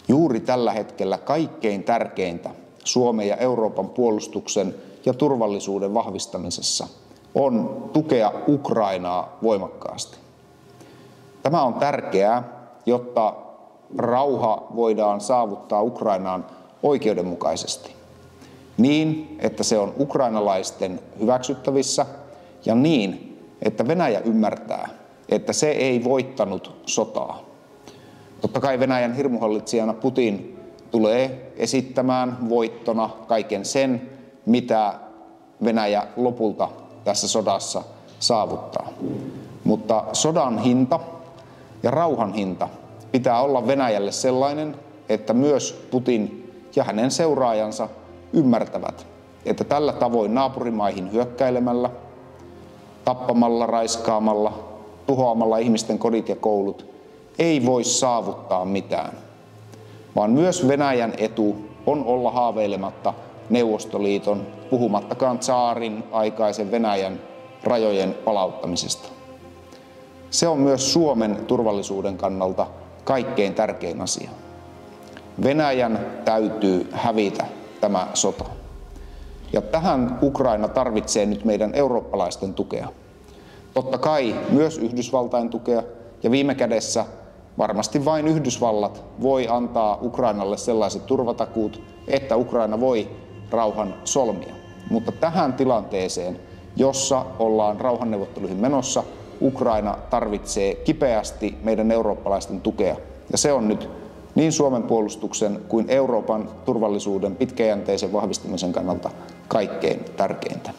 Juuri tällä hetkellä kaikkein tärkeintä Suomen ja Euroopan puolustuksen ja turvallisuuden vahvistamisessa on tukea Ukrainaa voimakkaasti. Tämä on tärkeää, jotta rauha voidaan saavuttaa Ukrainaan oikeudenmukaisesti. Niin, että se on ukrainalaisten hyväksyttävissä ja niin, että Venäjä ymmärtää, että se ei voittanut sotaa. Totta kai Venäjän hirmuhallitsijana Putin tulee esittämään voittona kaiken sen, mitä Venäjä lopulta tässä sodassa saavuttaa. Mutta sodan hinta ja rauhan hinta pitää olla Venäjälle sellainen, että myös Putin ja hänen seuraajansa ymmärtävät, että tällä tavoin naapurimaihin hyökkäilemällä, tappamalla, raiskaamalla, tuhoamalla ihmisten kodit ja koulut ei voi saavuttaa mitään, vaan myös Venäjän etu on olla haaveilematta Neuvostoliiton, puhumattakaan tsaarin aikaisen Venäjän rajojen palauttamisesta. Se on myös Suomen turvallisuuden kannalta kaikkein tärkein asia. Venäjän täytyy hävitä tämä sota. Ja tähän Ukraina tarvitsee nyt meidän eurooppalaisten tukea. Totta kai myös Yhdysvaltain tukea ja viime kädessä varmasti vain Yhdysvallat voi antaa Ukrainalle sellaiset turvatakuut, että Ukraina voi rauhan solmia. Mutta tähän tilanteeseen, jossa ollaan rauhanneuvotteluihin menossa, Ukraina tarvitsee kipeästi meidän eurooppalaisten tukea. Ja se on nyt niin Suomen puolustuksen kuin Euroopan turvallisuuden pitkäjänteisen vahvistamisen kannalta kaikkein tärkeintä.